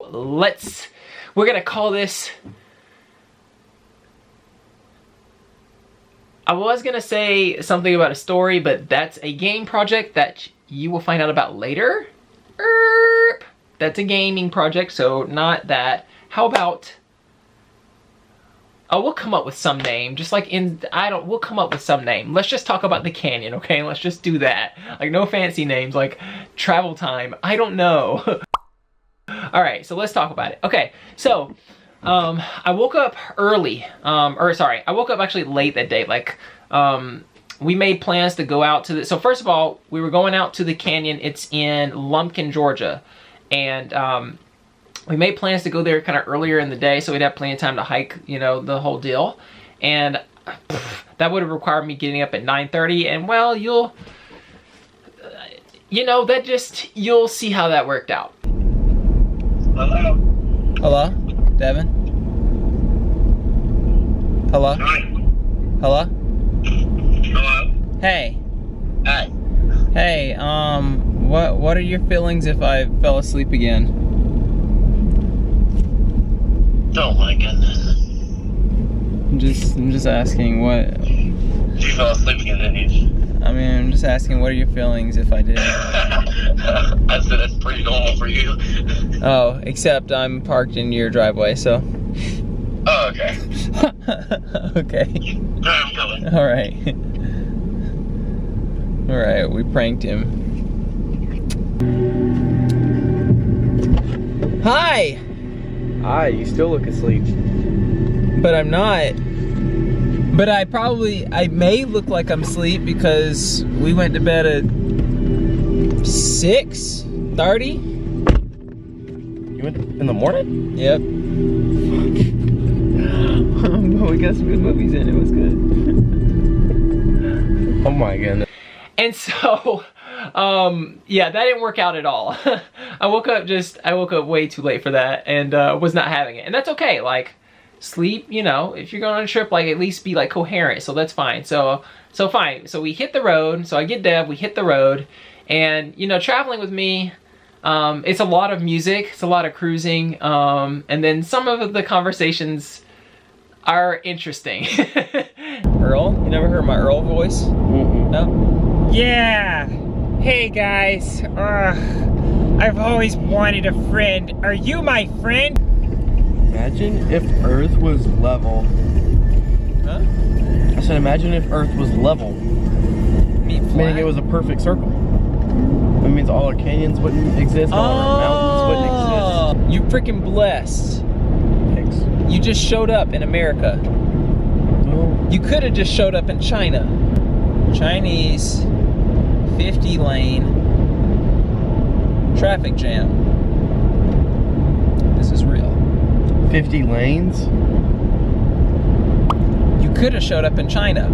We're gonna call this, I was gonna say something about a story, but that's a game project that you will find out about later. That's a gaming project, so not that. How about, oh, we'll come up with some name, just like we'll come up with some name. Let's just talk about the canyon, okay? Let's just do that. Like, no fancy names, like travel time, I don't know. All right, so let's talk about it. Okay, so I woke up early, I woke up actually late that day. Like, we made plans to go out to so first of all, we were going out to the canyon. It's in Lumpkin, Georgia. And we made plans to go there kind of earlier in the day so we'd have plenty of time to hike, you know, the whole deal. And that would have required me getting up at 9:30. And well, you'll see how that worked out. Hello? Hello? Devin? Hello? Hi. Hello? Hello? Hey. Hi. Hey, what are your feelings if I fell asleep again? Oh my goodness. I'm just asking what. You fell asleep again, didn't you? I mean, I'm just asking what are your feelings if I did? I said that's pretty normal for you. Oh, except I'm parked in your driveway, so. Oh, okay. Okay. I'm coming. Alright. Alright, we pranked him. Hi! Hi, you still look asleep. But I'm not. But I may look like I'm asleep because we went to bed at 6:30. You went in the morning? Yep. We got some good movies in. It was good. Oh my goodness. And so, yeah, that didn't work out at all. I woke up way too late for that and was not having it. And that's okay. Like, sleep, you know, if you're going on a trip, like, at least be like coherent. So that's fine. So fine. So we hit the road. So I get Deb, we hit the road. And, you know, traveling with me, it's a lot of music. It's a lot of cruising. And then some of the conversations are interesting. Earl? You never heard my Earl voice? Mm-mm. No? Yeah! Hey guys, I've always wanted a friend. Are you my friend? Imagine if Earth was level. Huh? I said imagine if Earth was level. Meaning it was a perfect circle. That means all our canyons wouldn't exist, all our mountains wouldn't exist. You freaking blessed. Thanks. You just showed up in America. Oh. You could have just showed up in China. Chinese 50-lane traffic jam. This is real. 50 lanes? You could have showed up in China.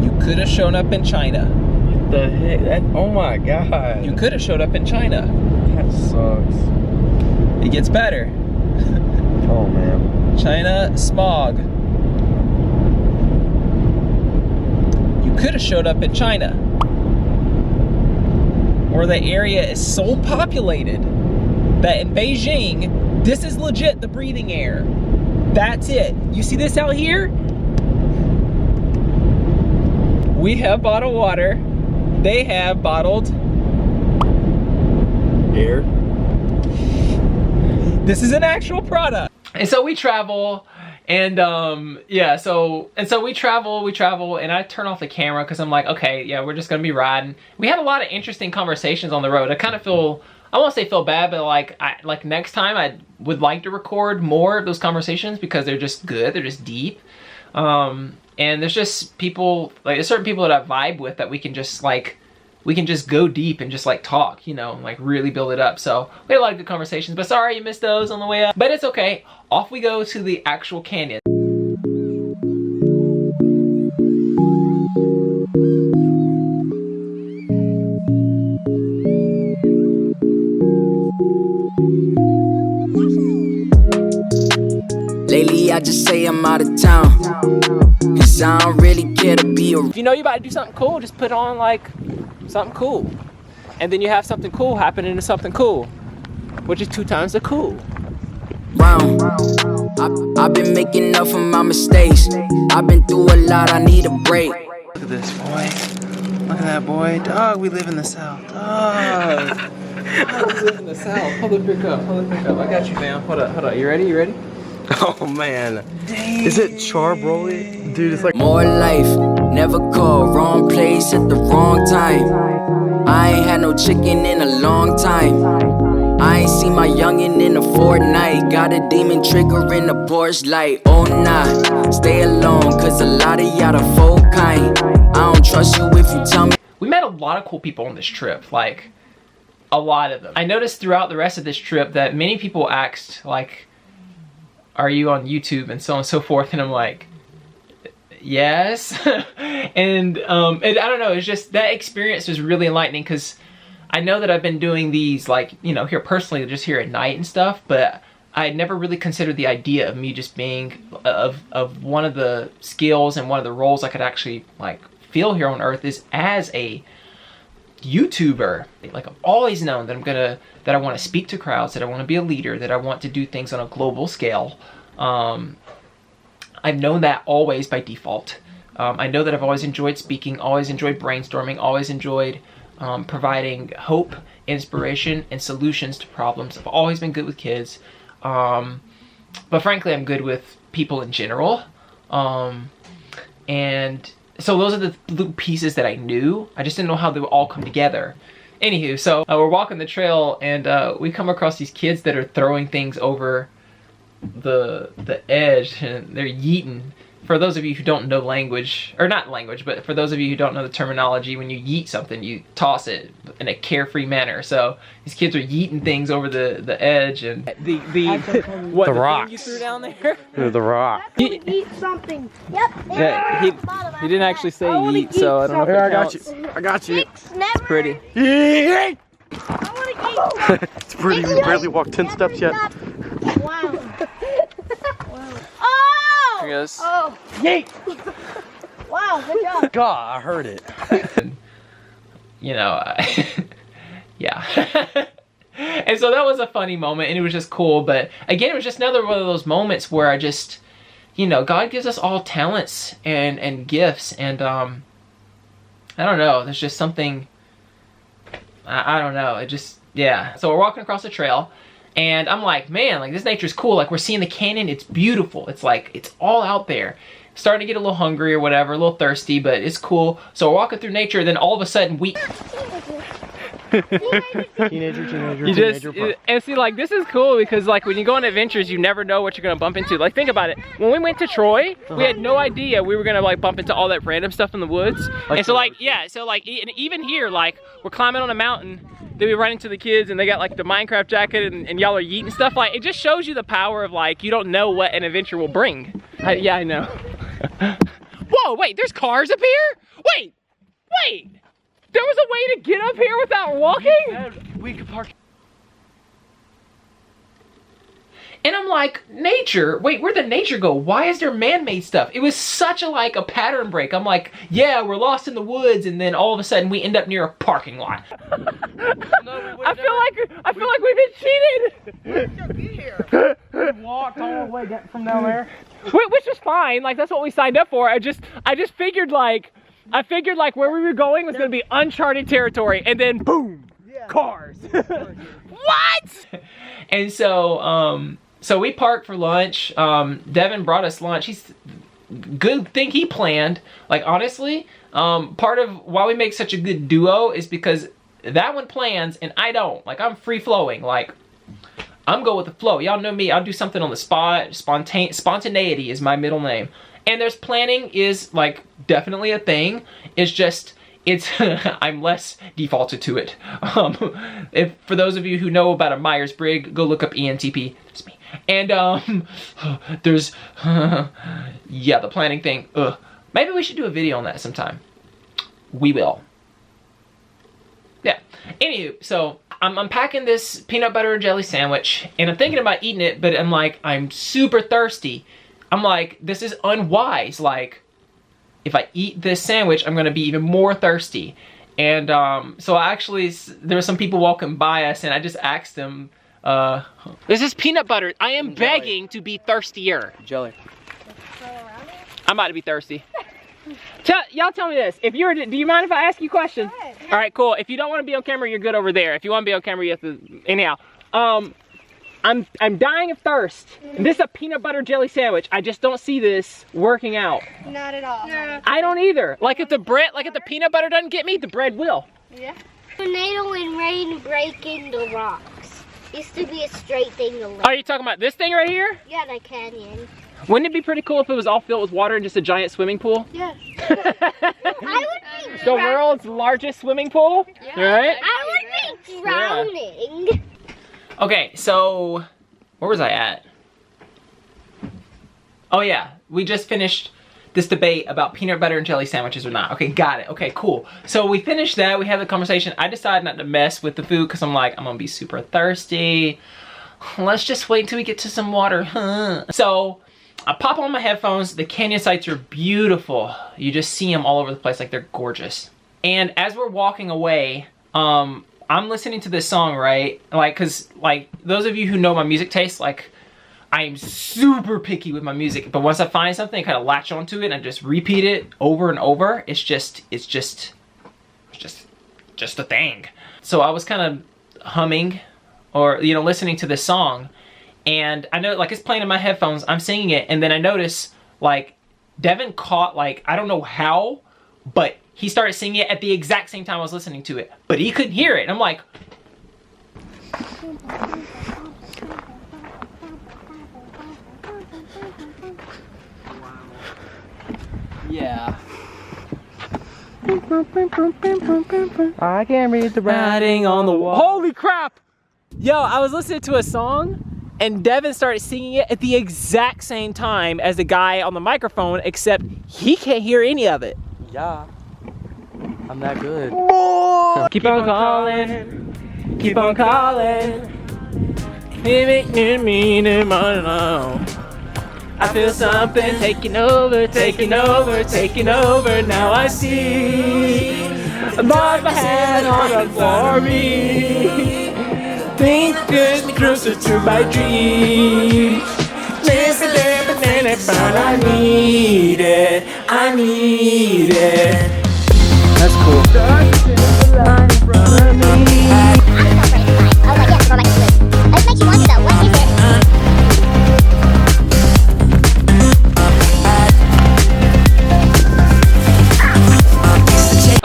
You could have shown up in China. What the heck? Oh my god. You could have showed up in China. That sucks. It gets better. Oh man. China smog. You could have showed up in China, where the area is so populated that in Beijing, this is legit the breathing air. That's it. You see this out here? We have bottled water. They have bottled Air? This is an actual product. And so we travel, and yeah, so we travel, and I turn off the camera because I'm like, okay, yeah, we're just gonna be riding. We had a lot of interesting conversations on the road. I kind of feel, I won't say feel bad, but like next time I would like to record more of those conversations because they're just good, they're just deep. And there's just people, like there's certain people that I vibe with that we can just go deep and just like talk, you know, like really build it up. So we had a lot of good conversations, but sorry you missed those on the way up. But it's okay. Off we go to the actual canyon. Lately I just say I'm out of town, 'cause I don't really care to be around. If you know you about to do something cool, just put on like something cool. And then you have something cool happen into something cool. which is 2 times the cool. Round. I've been making up for my mistakes. I've been through a lot, I need a break. Look at this boy. Look at that boy. Dog, we live in the South. Dog. We live in the South. Hold it pick up. Hold it pick up. I got you, man. Hold up. You ready? You ready? Oh man. Dang. Is it charbroiled? Dude, it's like More life, never call, wrong place at the wrong time. I ain't had no chicken in a long time. I ain't seen my youngin' in a fortnight. Got a demon trigger in the Porsche light. Oh nah, stay alone, cause a lot of y'all the folk kind. I don't trust you if you tell me. We met a lot of cool people on this trip, like a lot of them. I noticed throughout the rest of this trip that many people asked, like, are you on YouTube and so on and so forth, and I'm like, yes. and I don't know, it's just that experience was really enlightening because I know that I've been doing these, like, you know, here personally, just here at night and stuff, but I had never really considered the idea of me just being of one of the skills and one of the roles I could actually like feel here on Earth is as a YouTuber. Like, I've always known that that I want to speak to crowds, that I want to be a leader, that I want to do things on a global scale. I've known that always by default. I know that I've always enjoyed speaking, always enjoyed brainstorming, always enjoyed providing hope, inspiration, and solutions to problems. I've always been good with kids. But frankly, I'm good with people in general. And so those are the little pieces that I knew. I just didn't know how they would all come together. Anywho, so we're walking the trail and we come across these kids that are throwing things over the edge and they're yeeting. For those of you who don't know language, or not language, but for those of you who don't know the terminology, when you yeet something, you toss it in a carefree manner. So these kids are yeeting things over the edge and the rocks. thing you threw down there? The rock. Eat something. Yep. Yeah, he didn't actually say eat, so I don't know if it counts. I got you. It's Pretty. I want to eat. It's pretty. You barely walked 10 steps yet. Wow. Oh! Here goes. Oh. Yeet! Wow, good job. God, I heard it. You know, yeah. And so that was a funny moment and it was just cool. But again, it was just another one of those moments where I just, you know, God gives us all talents and gifts. And I don't know, there's just something, I don't know, it just, yeah. So we're walking across the trail. And I'm like, man, like this nature's cool. Like we're seeing the canyon, it's beautiful. It's like, it's all out there. Starting to get a little hungry or whatever, a little thirsty, but it's cool. So we're walking through nature, then all of a sudden Teenager. And see, like, this is cool because, like, when you go on adventures, you never know what you're gonna bump into. Like, think about it. When we went to Troy, we had no idea we were gonna, like, bump into all that random stuff in the woods. And so, like, yeah, so, like, and even here, like, we're climbing on a mountain, then we run into the kids and they got, like, the Minecraft jacket and y'all are yeeting stuff. Like, it just shows you the power of, like, you don't know what an adventure will bring. Yeah, I know. Whoa, wait, there's cars up here? Wait! There was a way to get up here without walking? We could park. and I'm like, nature, wait, where'd the nature go? Why is there man-made stuff? It was such a pattern break. I'm like, yeah, we're lost in the woods, and then all of a sudden we end up near a parking lot. I feel like we've been cheated. We walked all the way from down there. Which was fine. Like, that's what we signed up for. I just figured like where we were going was gonna be uncharted territory, and then boom, cars. What? And so we parked for lunch. Devin brought us lunch. Good thing he planned. Like, honestly, part of why we make such a good duo is because that one plans and I don't. Like, I'm free flowing. Like, I'm go with the flow. Y'all know me. I'll do something on the spot. Spontaneity is my middle name. And there's planning is, like, definitely a thing. It's just, I'm less defaulted to it. If for those of you who know about a Myers-Briggs, go look up ENTP. That's me. And there's yeah, the planning thing. Maybe we should do a video on that sometime. We will. Yeah. Anywho, so I'm unpacking this peanut butter and jelly sandwich, and I'm thinking about eating it, but I'm like, I'm super thirsty. I'm like, this is unwise. Like, if I eat this sandwich, I'm gonna be even more thirsty. And so actually, there were some people walking by us, and I just asked them, This is peanut butter. I am begging to be thirstier. Jelly. I'm about to be thirsty. Y'all tell me this. If you were, do you mind if I ask you questions? All right, cool. If you don't want to be on camera, you're good over there. If you want to be on camera, you have to. Anyhow, I'm dying of thirst. And this is a peanut butter jelly sandwich. I just don't see this working out. Not at all. No. I don't either. Like if the peanut butter doesn't get me, the bread will. Yeah. Tornado and rain breaking the rocks. Used to be a straight thing to live. Are you talking about this thing right here? Yeah, the canyon. Wouldn't it be pretty cool if it was all filled with water and just a giant swimming pool? Yeah. I would be The world's largest swimming pool? Yeah. Right? I would be drowning. Okay, so where was I at? Oh yeah, we just finished this debate about peanut butter and jelly sandwiches or not. Okay, got it. Okay, cool. So we finished that, we had the conversation. I decided not to mess with the food because I'm like, I'm gonna be super thirsty. Let's just wait until we get to some water, huh? So I pop on my headphones. The canyon sights are beautiful. You just see them all over the place, like they're gorgeous. And as we're walking away, I'm listening to this song, right? Like, cause like those of you who know my music taste, like I'm super picky with my music, but once I find something, I kind of latch onto it and I just repeat it over and over. It's just a thing. So I was kind of humming or, you know, listening to this song, and I know like it's playing in my headphones, I'm singing it, and then I notice like Devin caught, like, I don't know how, but he started singing it at the exact same time I was listening to it, but he couldn't hear it. And I'm like, Yeah. I can read the writing on the wall. Holy crap! Yo, I was listening to a song and Devin started singing it at the exact same time as the guy on the microphone, except he can't hear any of it. Yeah. I'm that good. Keep on calling, keep on calling. I feel something taking over, taking over, taking over. Now I see above my head on for me. Think get me closer to my dream. I need it, I need it. That's cool.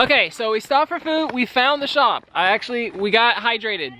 Okay, so we stopped for food, we found the shop. We got hydrated.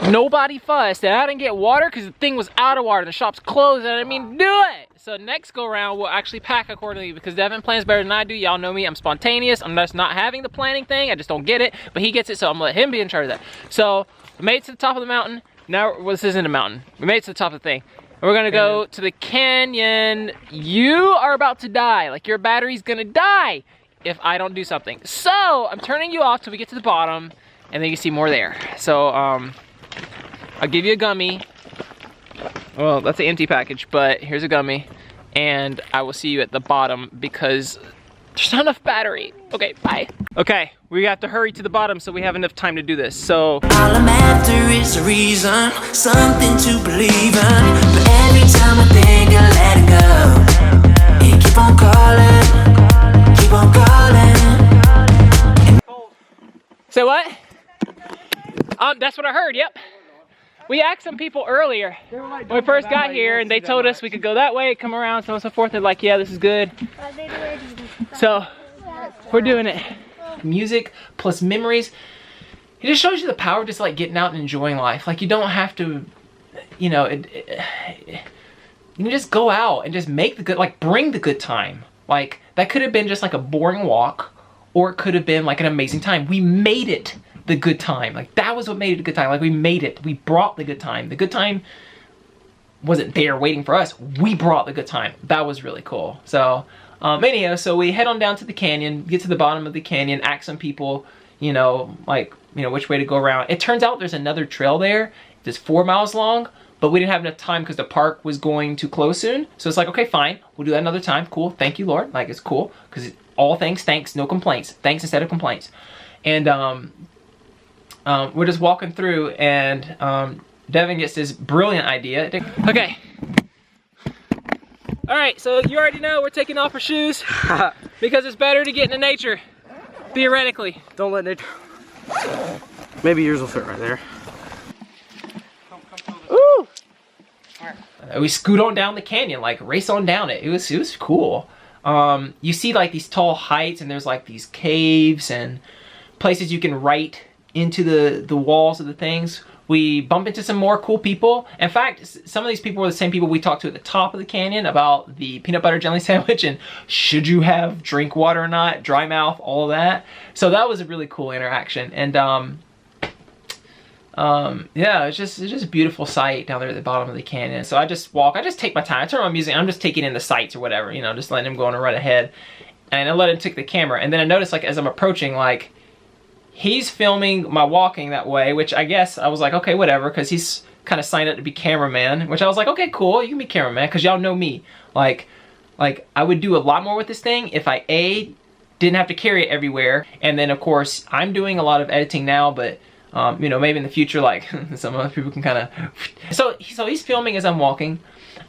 Nobody fussed, and I didn't get water because the thing was out of water. The shop's closed, and I didn't mean to do it. So next go round, we'll actually pack accordingly because Devin plans better than I do. Y'all know me, I'm spontaneous. I'm just not having the planning thing. I just don't get it, but he gets it, so I'm gonna let him be in charge of that. So we made it to the top of the mountain. Now, well, this isn't a mountain. We made it to the top of the thing. And we're gonna go to the canyon. You are about to die. Like, your battery's gonna die if I don't do something. So I'm turning you off till we get to the bottom, and then you see more there. So I'll give you a gummy. Well, that's an empty package, but here's a gummy, and I will see you at the bottom because there's not enough battery. Okay, bye. Okay, we have to hurry to the bottom so we have enough time to do this. So all I'm after is a reason, something to believe in. But every time I think I let it go, you keep on calling, keep on calling. say what? That's what I heard. Yep. We asked some people earlier when we first got here, and they told us we could go that way, come around, so on and so forth. They're like, yeah, this is good. So we're doing it. Music plus memories. It just shows you the power of just like getting out and enjoying life. Like, you don't have to, you know, you can just go out and just make the good, like bring the good time. Like, that could have been just like a boring walk, or it could have been like an amazing time. We made it the good time. Like, that was what made it a good time. Like, we made it. We brought the good time. The good time wasn't there waiting for us. We brought the good time. That was really cool. So, anyhow, so we head on down to the canyon, get to the bottom of the canyon, ask some people, you know, like, you know, which way to go around. It turns out there's another trail there that's 4 miles long, but we didn't have enough time because the park was going to close soon. So it's like, okay, fine. We'll do that another time. Cool. Thank you, Lord. Like, it's cool because all things thanks, no complaints. Thanks instead of complaints. And we're just walking through, and Devin gets this brilliant idea. Okay. All right, so you already know we're taking off our shoes because it's better to get into nature, theoretically. Don't let nature. Maybe yours will fit right there. Ooh. We scoot on down the canyon, like race on down it. It was cool. You see like these tall heights, and there's like these caves and places you can write into the walls of the things. We bump into some more cool people. In fact, some of these people were the same people we talked to at the top of the canyon about the peanut butter jelly sandwich and should you have drink water or not, dry mouth, all of that. So that was a really cool interaction. And yeah, it's just a beautiful sight down there at the bottom of the canyon. So I just take my time. I turn on my music, I'm just taking in the sights or whatever, you know, just letting him go on and run ahead. And I let him take the camera. And then I noticed, like, as I'm approaching, like, he's filming my walking that way, which I guess I was like, okay, whatever, because he's kind of signed up to be cameraman, which I was like, okay, cool, you can be cameraman, because y'all know me. Like I would do a lot more with this thing if I, didn't have to carry it everywhere, and then, of course, I'm doing a lot of editing now, but, you know, maybe in the future, like, some other people can kind of... So he's filming as I'm walking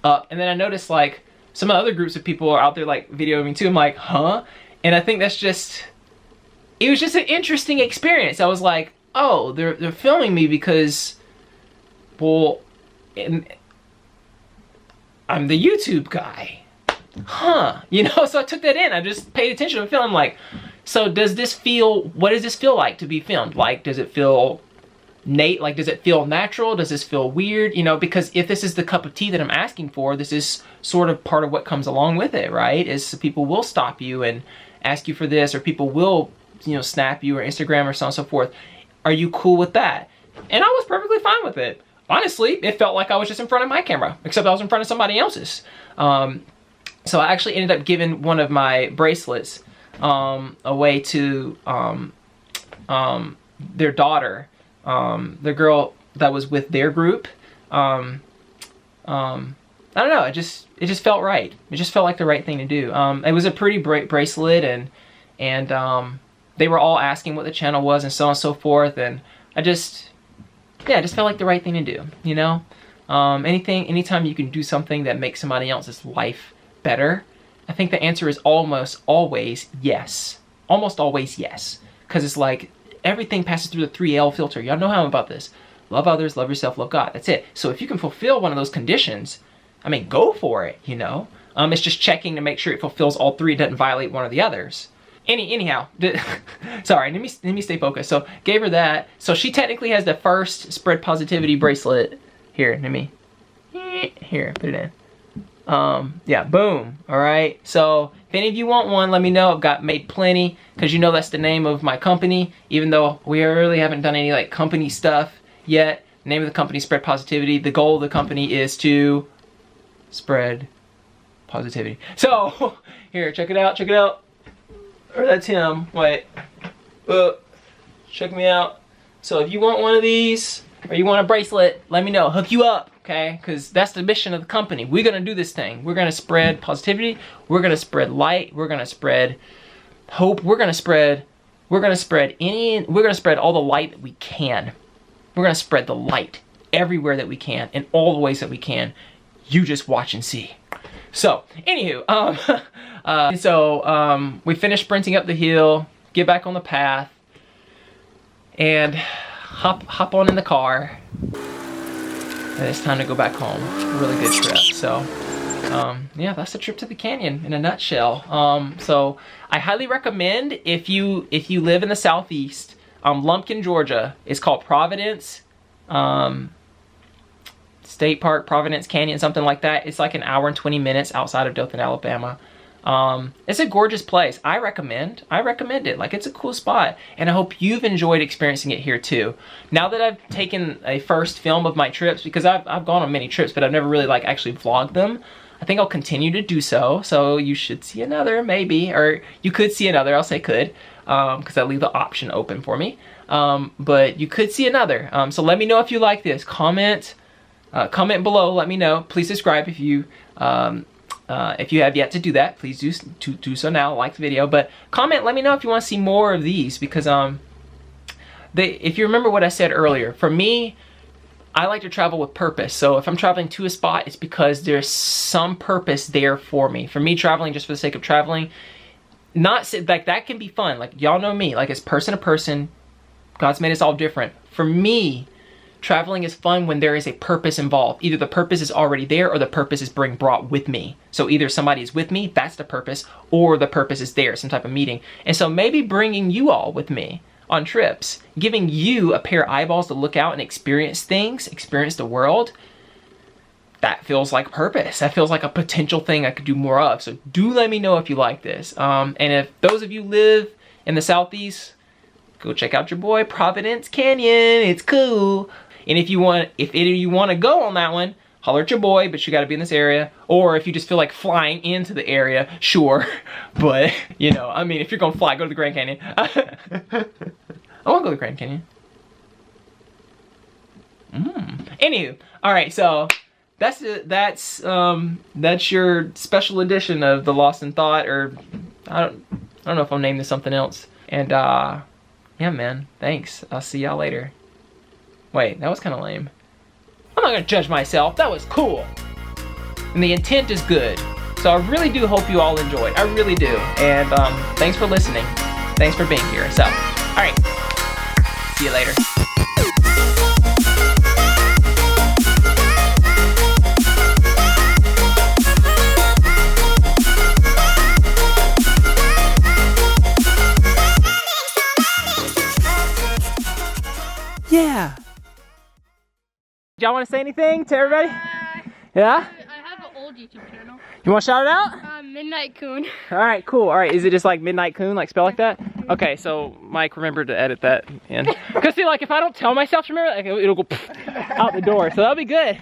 up, and then I noticed, like, some other groups of people are out there, like, videoing too. I'm like, huh? And I think that's just... It was just an interesting experience. I was like, oh, they're filming me because, well, I'm the YouTube guy. Huh. You know, so I took that in. I just paid attention to the film. I'm like, so what does this feel like to be filmed? Like, does it feel like, does it feel natural? Does this feel weird? You know, because if this is the cup of tea that I'm asking for, this is sort of part of what comes along with it, right? Is people will stop you and ask you for this, or people will, you know, snap you or Instagram or so on and so forth. Are you cool with that? And I was perfectly fine with it. Honestly, it felt like I was just in front of my camera, except I was in front of somebody else's. So I actually ended up giving one of my bracelets away to their daughter, the girl that was with their group. I don't know, it just felt right. It just felt like the right thing to do. It was a pretty bracelet, and they were all asking what the channel was and so on and so forth, and I just felt like the right thing to do, you know? Anytime you can do something that makes somebody else's life better, I think the answer is almost always yes. Almost always yes. Because it's like, everything passes through the 3L filter. Y'all know how I'm about this. Love others, love yourself, love God. That's it. So if you can fulfill one of those conditions, I mean, go for it, you know? It's just checking to make sure it fulfills all three, doesn't violate one of the others. Anyhow, sorry, let me stay focused. So, gave her that. So she technically has the first spread positivity bracelet. Here, here, put it in. Yeah, boom, all right? So, if any of you want one, let me know. I've got made plenty, because you know that's the name of my company, even though we really haven't done any, like, company stuff yet. The name of the company is Spread Positivity. The goal of the company is to spread positivity. So, here, check it out, check it out. Or that's him. Wait. Check me out. So if you want one of these, or you want a bracelet, let me know. Hook you up, okay? Because that's the mission of the company. We're gonna do this thing. We're gonna spread positivity. We're gonna spread light. We're gonna spread hope. We're gonna spread all the light that we can. We're gonna spread the light everywhere that we can, in all the ways that we can. You just watch and see. So, anywho, we finished sprinting up the hill, get back on the path, and hop on in the car. And it's time to go back home. A really good trip. So, yeah, that's the trip to the canyon in a nutshell. So, I highly recommend if you live in the southeast, Lumpkin, Georgia. It's called Providence. State Park, Providence Canyon, something like that. It's like an hour and 20 minutes outside of Dothan, Alabama. It's a gorgeous place. I recommend it. Like, it's a cool spot, and I hope you've enjoyed experiencing it here too. Now that I've taken a first film of my trips, because I've gone on many trips, but I've never really like actually vlogged them. I think I'll continue to do so. So you should see another, maybe, or you could see another. I'll say could, because I leave the option open for me. But you could see another. So let me know if you like this. Comment below. Let me know. Please subscribe if you have yet to do that. Please do so now. Like the video, but comment. Let me know if you want to see more of these, because if you remember what I said earlier, for me, I like to travel with purpose. So if I'm traveling to a spot, it's because there's some purpose there for me. For me, traveling just for the sake of traveling, not like that can be fun. Like y'all know me, like it's person to person. God's made us all different. For me, traveling is fun when there is a purpose involved. Either the purpose is already there or the purpose is being brought with me. So either somebody is with me, that's the purpose, or the purpose is there, some type of meeting. And so maybe bringing you all with me on trips, giving you a pair of eyeballs to look out and experience things, experience the world, that feels like purpose. That feels like a potential thing I could do more of. So do let me know if you like this. And if those of you live in the Southeast, go check out your boy Providence Canyon. It's cool. And if either of you want to go on that one, holler at your boy, but you got to be in this area. Or if you just feel like flying into the area, sure. But, you know, I mean, if you're going to fly, go to the Grand Canyon. I want to go to the Grand Canyon. Anywho, all right, so that's your special edition of the Lost in Thought, or I don't know if I'll name this something else. And yeah, man, thanks. I'll see y'all later. Wait, that was kind of lame. I'm not gonna judge myself. That was cool. And the intent is good. So I really do hope you all enjoyed. I really do. And thanks for listening. Thanks for being here. So, all right. See you later. Yeah. Y'all want to say anything to everybody? Yeah? I have an old YouTube channel. You want to shout it out? Midnight Coon. All right, cool. All right, is it just like Midnight Coon, like spell like that? Okay, so Mike, remember to edit that in. Because see, like if I don't tell myself to remember, like, it'll go out the door. So that'll be good.